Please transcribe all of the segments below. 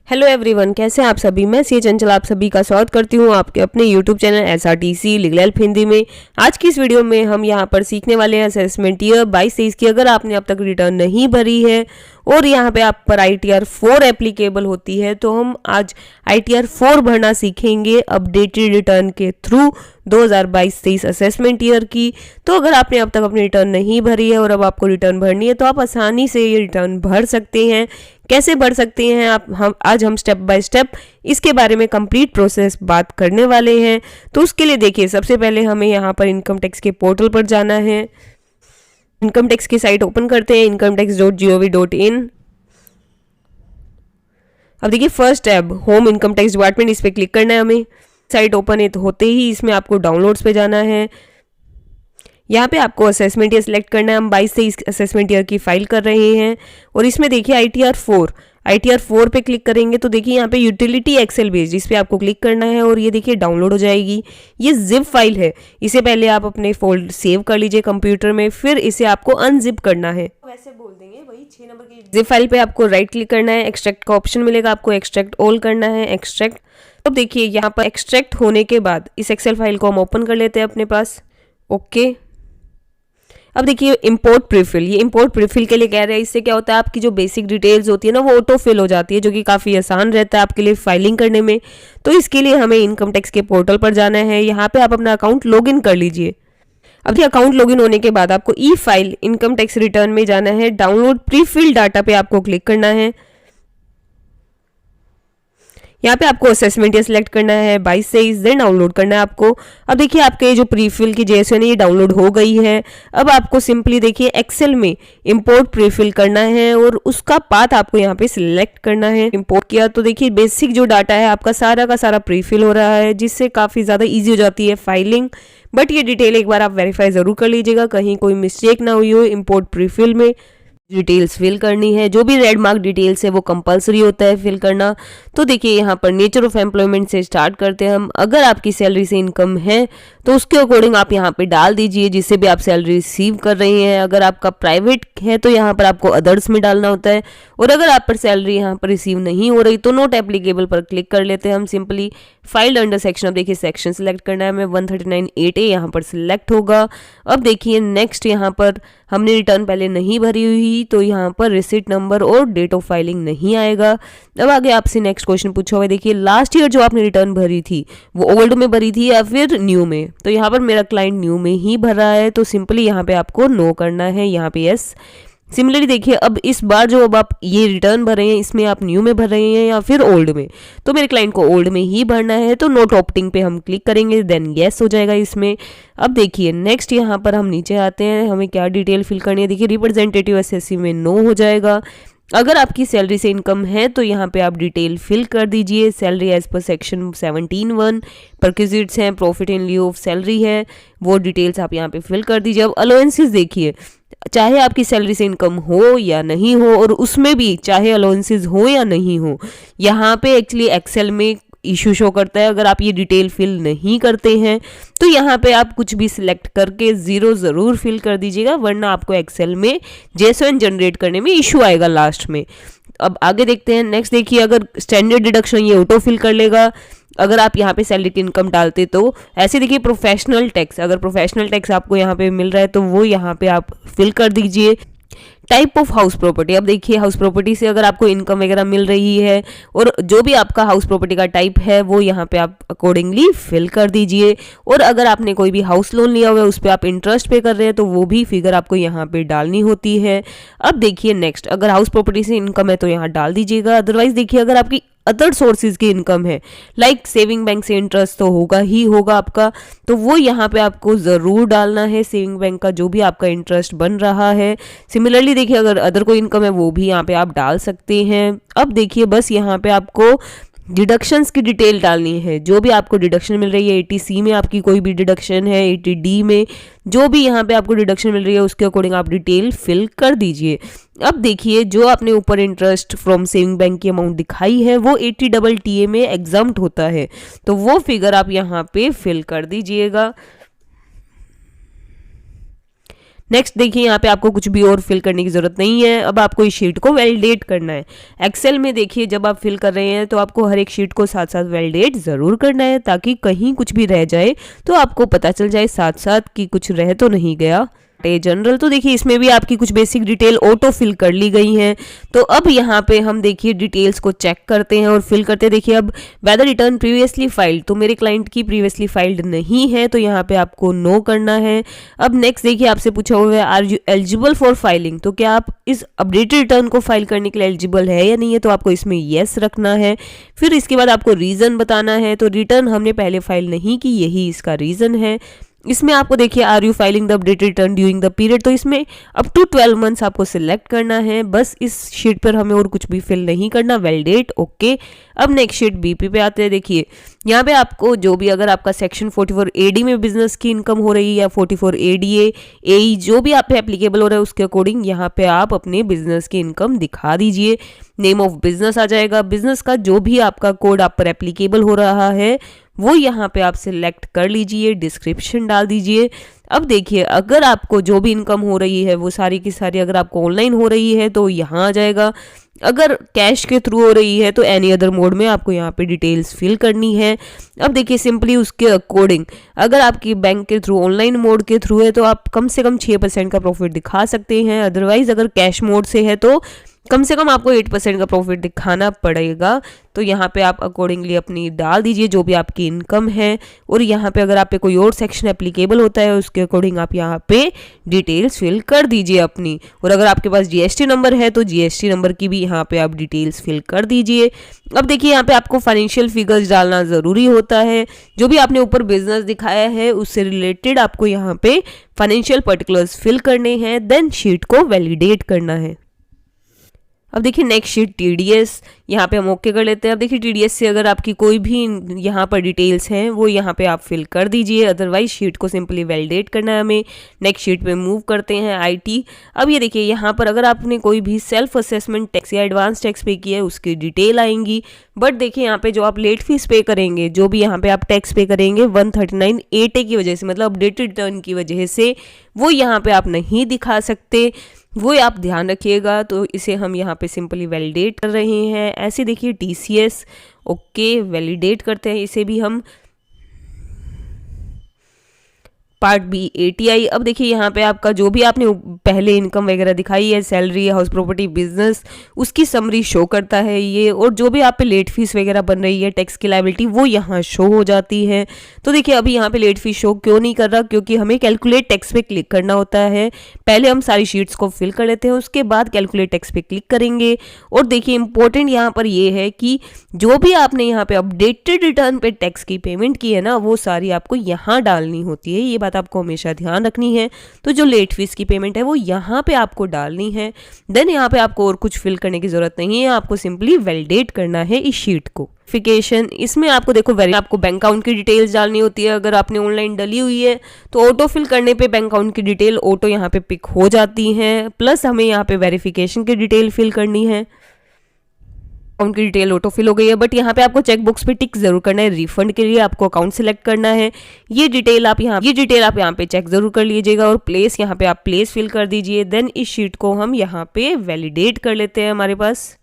Hello everyone, कैसे हैं आप सभी। मैं सी चंचल आप सभी का स्वागत करती हूं आपके अपने YouTube channel SRTC legal help Hindi में। आज की इस वीडियो में हम यहां पर सीखने वाले हैं असेसमेंट ईयर 22-23 की। अगर आपने अब तक रिटर्न नहीं भरी है और यहां पे आप पर ITR 4 एप्लीकेबल होती है तो हम आज ITR 4 भरना सीखेंगे अपडेटेड रिटर्न के थ्रू 2022-23 असेसमेंट ईयर की। तो अगर आपने अब तक अपनी रिटर्न नहीं भरी है और अब आपको रिटर्न भरनी है तो आप आसानी से ये रिटर्न भर सकते हैं। कैसे भर सकते हैं आप आज हम स्टेप बाय स्टेप इसके बारे में कंप्लीट प्रोसेस बात करने वाले हैं। तो उसके लिए देखिए, सबसे पहले हमें यहाँ पर इनकम टैक्स के पोर्टल पर जाना है। इनकम टैक्स की साइट ओपन करते हैं incometax.gov.in। अब देखिए first tab home income tax department, इस पर क्लिक करना है हमें। साइट ओपन होते ही इसमें आपको डाउनलोड्स पे जाना है। यहाँ पे आपको असेसमेंट ईयर सेलेक्ट करना है। हम 22-23 असेसमेंट ईयर की फाइल कर रहे हैं और इसमें देखिए ITR 4 पे क्लिक करेंगे तो देखिए यहाँ पे यूटिलिटी एक्सेल बेस्ड, इस पे आपको क्लिक करना है और ये देखिए डाउनलोड हो जाएगी। ये जिप फाइल है, इसे पहले आप अपने फोल्डर सेव कर लीजिए कंप्यूटर में, फिर इसे आपको अनजिप करना है। वैसे बोल देंगे वही 6 नंबर की जिप फाइल पे आपको राइट क्लिक करना है। एक्सट्रैक्ट का ऑप्शन मिलेगा, आपको एक्सट्रैक्ट ऑल करना है। एक्सट्रैक्ट। अब देखिए यहाँ पर एक्सट्रैक्ट होने के बाद इस एक्सेल फाइल को हम ओपन कर लेते हैं अपने पास। ओके। अब देखिए इंपोर्ट प्रीफिल, ये इंपोर्ट प्रीफिल के लिए कह रहे हैं। इससे क्या होता है, आपकी जो बेसिक डिटेल्स होती है ना वो ऑटो फिल हो जाती है, जो कि काफ़ी आसान रहता है आपके लिए फाइलिंग करने में। तो इसके लिए हमें इनकम टैक्स के पोर्टल पर जाना है। यहाँ पे आप अपना अकाउंट लॉगिन कर लीजिए। अब ये अकाउंट लॉगिन होने के बाद आपको ई फाइल इनकम टैक्स रिटर्न में जाना है। डाउनलोड प्रीफिल डाटा पे आपको क्लिक करना है। यहाँ पे आपको असेसमेंट ईयर सेलेक्ट करना है 22-23, देन डाउनलोड करना है आपको। अब देखिए आपके जो प्रीफिल की JSON है ये डाउनलोड हो गई है। अब आपको सिंपली देखिए एक्सेल में इंपोर्ट प्रीफिल करना है और उसका पाथ आपको यहाँ पे सिलेक्ट करना है। इंपोर्ट किया तो देखिए बेसिक जो डाटा है आपका सारा का सारा प्रीफिल हो रहा है, जिससे काफ़ी ज़्यादा ईजी हो जाती है फाइलिंग। बट ये डिटेल एक बार आप वेरीफाई ज़रूर कर लीजिएगा, कहीं कोई मिस्टेक ना हुई हो। इंपोर्ट प्रीफिल में डिटेल्स फिल करनी है, जो भी रेड मार्क डिटेल्स है वो कंपलसरी होता है फिल करना। तो देखिए यहाँ पर नेचर ऑफ एम्प्लॉयमेंट से स्टार्ट करते हैं हम। अगर आपकी सैलरी से इनकम है तो उसके अकॉर्डिंग आप यहाँ पे डाल दीजिए जिससे भी आप सैलरी रिसीव कर रही हैं। अगर आपका प्राइवेट है तो यहाँ पर आपको अदर्स में डालना होता है, और अगर आप पर सैलरी यहाँ पर रिसीव नहीं हो रही तो नोट एप्लीकेबल पर क्लिक कर लेते हैं हम सिंपली। फाइल्ड अंडर सेक्शन, अब देखिए सेक्शन सेलेक्ट करना है हमें, 139(8)A यहाँ पर सिलेक्ट होगा। अब देखिए नेक्स्ट, यहाँ पर हमने रिटर्न पहले नहीं भरी हुई तो यहाँ पर रिसिट नंबर और डेट ऑफ फाइलिंग नहीं आएगा। अब आगे आपसे नेक्स्ट क्वेश्चन पूछा हुआ है, देखिए लास्ट ईयर जो आपने रिटर्न भरी थी वो ओल्ड में भरी थी या फिर न्यू में। तो यहाँ पर मेरा क्लाइंट न्यू में ही भर रहा है तो सिंपली यहाँ पे आपको नो करना है, यहाँ पे यस। सिमिलरली देखिए अब इस बार जो अब आप ये रिटर्न भर रहे हैं इसमें आप न्यू में भर रहे हैं या फिर ओल्ड में, तो मेरे क्लाइंट को ओल्ड में ही भरना है तो नोट ऑप्टिंग पे हम क्लिक करेंगे, देन यस हो जाएगा इसमें। अब देखिए नेक्स्ट यहाँ पर हम नीचे आते हैं, हमें क्या डिटेल फिल करनी है। देखिए रिप्रेजेंटेटिव SSC में नो हो जाएगा। अगर आपकी सैलरी से इनकम है तो यहाँ पे आप डिटेल फिल कर दीजिए। सैलरी एज पर सेक्शन 17(1), परक्विजिट्स हैं, profit in lieu of salary है, वो डिटेल्स आप यहाँ पे फिल कर दीजिए। अब अलाउंसेस देखिए, चाहे आपकी सैलरी से इनकम हो या नहीं हो, और उसमें भी चाहे अलाउंसेस हो या नहीं हो, यहाँ पे एक्चुअली एक्सेल में इशू शो करता है। अगर आप ये डिटेल फिल नहीं करते हैं तो यहाँ पे आप कुछ भी सिलेक्ट करके 0 ज़रूर फिल कर दीजिएगा, वरना आपको एक्सेल में JSON जनरेट करने में इशू आएगा लास्ट में। अब आगे देखते हैं नेक्स्ट। देखिए अगर स्टैंडर्ड डिडक्शन ये ऑटो फिल कर लेगा अगर आप यहाँ पे सैलरी की इनकम डालते तो। ऐसे देखिए प्रोफेशनल टैक्स, अगर प्रोफेशनल टैक्स आपको यहाँ पे मिल रहा है तो वो यहाँ पे आप फिल कर दीजिए। टाइप ऑफ हाउस प्रॉपर्टी, अब देखिए हाउस प्रॉपर्टी से अगर आपको इनकम वगैरह मिल रही है और जो भी आपका हाउस प्रॉपर्टी का टाइप है वो यहाँ पे आप अकॉर्डिंगली फिल कर दीजिए। और अगर आपने कोई भी हाउस लोन लिया हुआ है उस पर आप इंटरेस्ट पे कर रहे हैं तो वो भी फिगर आपको यहाँ पे डालनी होती है। अब देखिए नेक्स्ट, अगर हाउस प्रॉपर्टी से इनकम है तो यहाँ डाल दीजिएगा। अदरवाइज देखिए अगर आपकी अदर सोर्सेज की इनकम है लाइक सेविंग बैंक से इंटरेस्ट तो होगा ही होगा आपका, तो वो यहाँ पे आपको ज़रूर डालना है, सेविंग बैंक का जो भी आपका इंटरेस्ट बन रहा है। सिमिलरली देखिए अगर अदर कोई इनकम है वो भी यहाँ पे आप डाल सकते हैं। अब देखिए बस यहाँ पे आपको डिडक्शंस की डिटेल डालनी है, जो भी आपको डिडक्शन मिल रही है। 80C में आपकी कोई भी डिडक्शन है, 80D में जो भी यहाँ पे आपको डिडक्शन मिल रही है उसके अकॉर्डिंग आप डिटेल फिल कर दीजिए। अब देखिए जो आपने ऊपर इंटरेस्ट फ्रॉम सेविंग बैंक की अमाउंट दिखाई है वो 80AA में एग्जम्प्ट होता है, तो वो फिगर आप यहाँ पे फिल कर दीजिएगा। नेक्स्ट देखिए यहाँ पे आपको कुछ भी और फिल करने की जरूरत नहीं है। अब आपको इस शीट को वैलिडेट करना है। एक्सेल में देखिए जब आप फिल कर रहे हैं तो आपको हर एक शीट को साथ साथ वैलिडेट जरूर करना है, ताकि कहीं कुछ भी रह जाए तो आपको पता चल जाए साथ साथ कि कुछ रह तो नहीं गया। जनरल तो देखिए इसमें भी आपकी कुछ बेसिक डिटेल ऑटो फिल कर ली गई हैं। तो अब यहाँ पे हम देखिए डिटेल्स को चेक करते हैं और फिल करते हैं। देखिए अब वेदर रिटर्न प्रीवियसली फाइल्ड, तो मेरे क्लाइंट की प्रीवियसली फाइल्ड नहीं है, तो यहाँ पे आपको नो करना है। अब नेक्स्ट देखिए आपसे पूछा हुआ है are you eligible for filing, तो क्या आप इस अपडेटेड रिटर्न को फाइल करने के लिए एलिजिबल है या नहीं है, तो आपको इसमें येस रखना है। फिर इसके बाद आपको रीजन बताना है। तो रिटर्न हमने पहले फाइल नहीं की, यही इसका रीजन है। इसमें आपको देखिए are you filing the updated return during the period, तो इसमें अप टू 12 मंथ्स आपको सिलेक्ट करना है। बस इस शीट पर हमें और कुछ भी फिल नहीं करना। Validate, okay. अब नेक्स्ट शीट बीपी पे आते हैं। देखिए यहाँ पे आपको जो भी, अगर आपका सेक्शन 44 एडी में बिजनेस की इनकम हो रही है या 44 एडीए एई जो भी आप पे एप्लीकेबल हो रहा है उसके अकॉर्डिंग यहाँ पे आप अपने बिजनेस की इनकम दिखा दीजिए। नेम ऑफ बिजनेस आ जाएगा। बिजनेस का जो भी आपका कोड आप पर एप्लीकेबल हो रहा है वो यहाँ पे आप सिलेक्ट कर लीजिए। डिस्क्रिप्शन डाल दीजिए। अब देखिए अगर आपको जो भी इनकम हो रही है वो सारी की सारी अगर आपको ऑनलाइन हो रही है तो यहाँ आ जाएगा। अगर कैश के थ्रू हो रही है तो एनी अदर मोड में आपको यहाँ पे डिटेल्स फिल करनी है। अब देखिए सिंपली उसके अकॉर्डिंग अगर आपकी बैंक के थ्रू, ऑनलाइन मोड के थ्रू है तो आप कम से कम 6% का प्रॉफिट दिखा सकते हैं। अदरवाइज अगर कैश मोड से है तो कम से कम आपको 8% का प्रॉफिट दिखाना पड़ेगा। तो यहाँ पे आप अकॉर्डिंगली अपनी डाल दीजिए जो भी आपकी इनकम है। और यहाँ पे अगर आप पे कोई और सेक्शन एप्लीकेबल होता है उसके अकॉर्डिंग आप यहाँ पे डिटेल्स फिल कर दीजिए अपनी। और अगर आपके पास जीएसटी नंबर है तो जीएसटी नंबर की भी यहाँ पे आप डिटेल्स फिल कर दीजिए। अब देखिए यहाँ पे आपको फाइनेंशियल फिगर्स डालना ज़रूरी होता है। जो भी आपने ऊपर बिजनेस दिखाया है उससे रिलेटेड आपको यहाँ पे फाइनेंशियल पर्टिकुलर्स फिल करने हैं, देन शीट को वैलिडेट करना है। अब देखिए नेक्स्ट शीट टीडीएस, यहाँ पे हम ओके कर लेते हैं। अब देखिए टीडीएस से अगर आपकी कोई भी यहाँ पर डिटेल्स हैं वो यहाँ पे आप फिल कर दीजिए। अदरवाइज शीट को सिंपली वैलिडेट करना है हमें। नेक्स्ट शीट पे मूव करते हैं आईटी। अब ये देखिए यहाँ पर अगर आपने कोई भी सेल्फ असेसमेंट टैक्स या एडवांस टैक्स पे किया है उसकी डिटेल आएंगी। बट देखिए यहाँ पे जो आप लेट फीस पे करेंगे, जो भी यहाँ पे आप टैक्स पे करेंगे 139(8)A की वजह से, मतलब अपडेटेड रिटर्न की वजह से, वो यहाँ पे आप नहीं दिखा सकते, वो आप ध्यान रखिएगा। तो इसे हम यहाँ पे सिंपली वैलिडेट कर रहे हैं। ऐसे देखिए टीसीएस, ओके, वैलिडेट करते हैं इसे भी हम। Part B ATI. अब देखिए यहाँ पे आपका जो भी आपने पहले इनकम वगैरह दिखाई है, सैलरी, हाउस प्रॉपर्टी, बिजनेस, उसकी समरी शो करता है ये। और जो भी आप पे लेट फीस वगैरह बन रही है, टैक्स की लायबिलिटी, वो यहाँ शो हो जाती है। तो देखिए अभी यहाँ पे लेट फीस शो क्यों नहीं कर रहा, क्योंकि हमें कैलकुलेट टैक्स पे क्लिक करना होता है। पहले हम सारी शीट्स को फिल कर लेते हैं, उसके बाद कैलकुलेट टैक्स पे क्लिक करेंगे। और देखिए इंपॉर्टेंट यहाँ पर ये है कि जो भी आपने यहाँ पे अपडेटेड रिटर्न पे टैक्स की पेमेंट की है ना, वो सारी आपको यहाँ डालनी होती है। ये बात आपको हमेशा ध्यान रखनी है। तो जो लेट फीस की पेमेंट है वो यहाँ पे आपको डालनी है। देन यहाँ पे आपको और कुछ फिल करने की जरूरत नहीं है, आपको सिंपली वैलिडेट करना है इस शीट को। इसमें आपको देखो आपको बैंक अकाउंट की डिटेल्स डालनी होती है। अगर आपने ऑनलाइन डली हुई है तो ऑटो फिल करने पे बैंक अकाउंट की डिटेल ऑटो यहाँ पे पिक हो जाती है। प्लस हमें यहाँ पे वेरिफिकेशन की डिटेल फिल करनी है। अकाउंट की डिटेल ऑटो फिल हो गई है, बट यहाँ पे आपको चेक बॉक्स पे टिक जरूर करना है। रिफंड के लिए आपको अकाउंट सेलेक्ट करना है। ये डिटेल आप यहाँ पे चेक जरूर कर लीजिएगा। और प्लेस, यहाँ पे आप प्लेस फिल कर दीजिए। देन इस शीट को हम यहाँ पे वैलिडेट कर लेते हैं हमारे पास।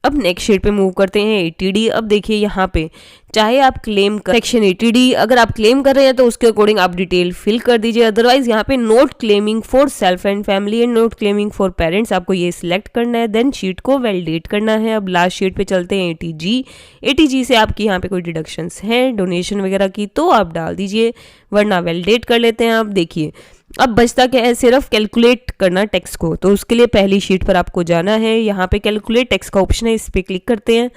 अब नेक्स्ट शीट पे मूव करते हैं एटीडी। अब देखिए यहाँ पे चाहे आप क्लेम कर सेक्शन एटीडी, अगर आप क्लेम कर रहे हैं तो उसके अकॉर्डिंग आप डिटेल फिल कर दीजिए। अदरवाइज यहाँ पे note claiming for self and family and note claiming for parents, आपको ये सिलेक्ट करना है। देन शीट को वैलिडेट करना है। अब लास्ट शीट पे चलते हैं एटीजी। एटीजी से आपकी यहाँ पे कोई डिडक्शंस हैं डोनेशन वगैरह की तो आप डाल दीजिए, वरना वैलिडेट कर लेते हैं। आप देखिए अब बचता क्या है, सिर्फ कैलकुलेट करना टैक्स को। तो उसके लिए पहली शीट पर आपको जाना है। यहाँ पे कैलकुलेट टैक्स का ऑप्शन है, इस पर क्लिक करते हैं।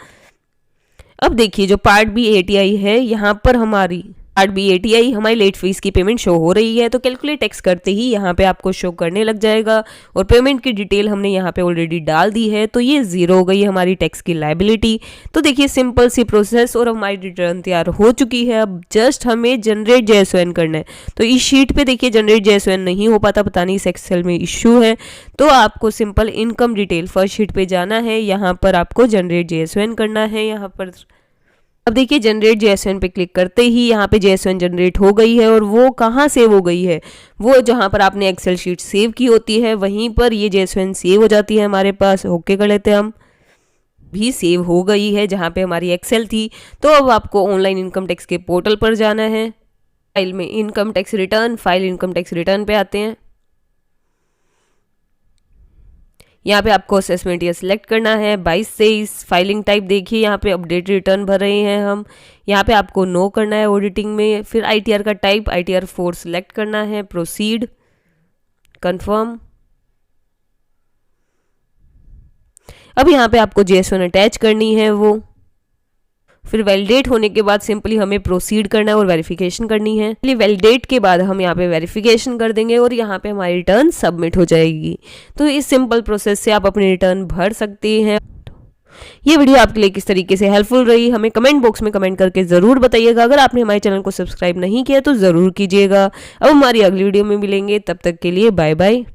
अब देखिए जो पार्ट बी एटीआई है, यहाँ पर हमारी पार्ट बी एटीआई हमारी लेट फीस की पेमेंट शो हो रही है। तो कैलकुलेट टैक्स करते ही यहाँ पे आपको शो करने लग जाएगा। और पेमेंट की डिटेल हमने यहाँ पे ऑलरेडी डाल दी है, तो ये जीरो हो गई हमारी टैक्स की लायबिलिटी। तो देखिए सिंपल सी प्रोसेस और हमारी रिटर्न तैयार हो चुकी है। अब जस्ट हमें जनरेट जेएसओएन करना है। तो इस शीट पे देखिए जनरेट जेएसओएन नहीं हो पाता, पता नहीं इस एक्सेल में इश्यू है। तो आपको simple income detail first sheet पे जाना है, यहाँ पर आपको जनरेट जेएसओएन करना है। यहाँ पर अब देखिए जनरेट जेएसवन पे क्लिक करते ही यहाँ पे जेएसवन जनरेट हो गई है, और वो कहाँ सेव हो गई है, वो जहाँ पर आपने एक्सेल शीट सेव की होती है वहीं पर ये जेएसवन सेव हो जाती है हमारे पास। ओके कर लेते हैं हम, भी सेव हो गई है जहाँ पे हमारी एक्सेल थी। तो अब आपको ऑनलाइन इनकम टैक्स के पोर्टल पर जाना है, फाइल में income tax return, file income tax return पे आते हैं। यहाँ पे आपको असेसमेंट ईयर सिलेक्ट करना है 22 से इस फाइलिंग टाइप देखिए यहाँ पे अपडेट रिटर्न भर रहे हैं हम। यहाँ पे आपको नो करना है ऑडिटिंग में, फिर आईटीआर का टाइप आईटीआर 4 सिलेक्ट करना है, प्रोसीड, कंफर्म। अब यहाँ पे आपको जेएसवन अटैच करनी है वो, फिर वैलिडेट होने के बाद सिंपली हमें प्रोसीड करना है और वेरिफिकेशन करनी है। वैलिडेट के बाद हम यहाँ पे वेरिफिकेशन कर देंगे और यहाँ पे हमारी रिटर्न सबमिट हो जाएगी। तो इस सिंपल प्रोसेस से आप अपनी रिटर्न भर सकते हैं। ये वीडियो आपके लिए किस तरीके से हेल्पफुल रही हमें कमेंट बॉक्स में कमेंट करके ज़रूर बताइएगा। अगर आपने हमारे चैनल को सब्सक्राइब नहीं किया तो ज़रूर कीजिएगा। अब हमारी अगली वीडियो में मिलेंगे, तब तक के लिए बाय बाय।